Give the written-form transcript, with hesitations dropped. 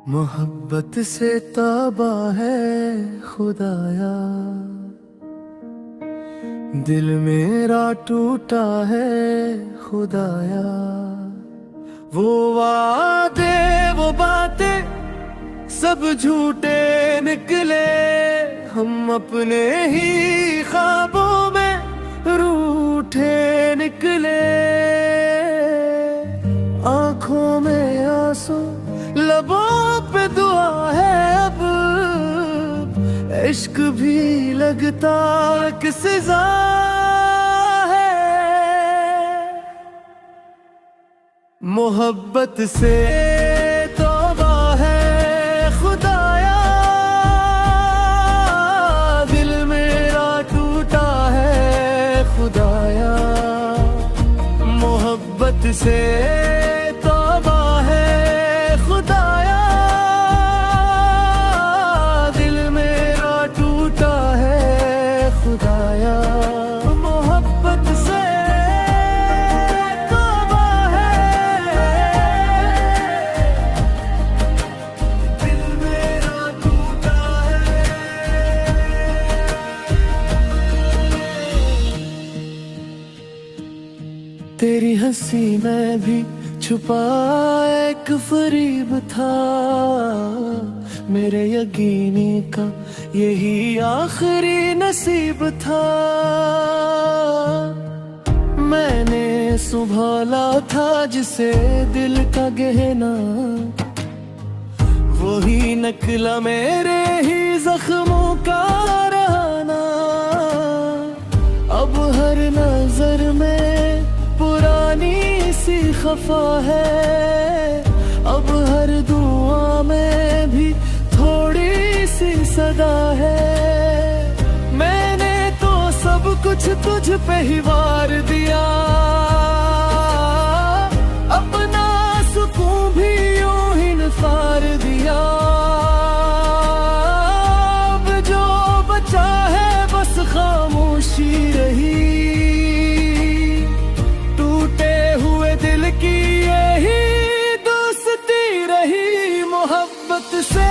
मोहब्बत से ताबा है खुदाया, दिल मेरा टूटा है खुदाया। वो वादे वो बातें सब झूठे निकले, हम अपने ही ख्वाबों में रूठे निकले। आंखों में आंसू लबों पे दुआ है, अब इश्क भी लगता कि सजा है। मोहब्बत से तौबा है खुदाया, दिल मेरा टूटा है खुदाया। मोहब्बत से तौबा है खुदाया, दिल मेरा टूटा है खुदाया। मोहब्बत से तौबा है, दिल मेरा टूटा है। तेरी हंसी में भी छुपा एक फरीब था, मेरे यकीनी का यही आखिरी नसीब था। मैंने संभाला था जिसे दिल का गहना, वही नकला मेरे ही जख्मों का रहना। अब हर नजर में पुरानी सी खफा है, अब हर दुआ में भी थोड़ी सी सदा है। मैंने तो सब कुछ तुझ पे ही वार दिया, अपना सुकून भी यूं ही निसार दिया। अब जो बचा है बस खामोशी रही, की यही दोस्ती रही। मोहब्बत से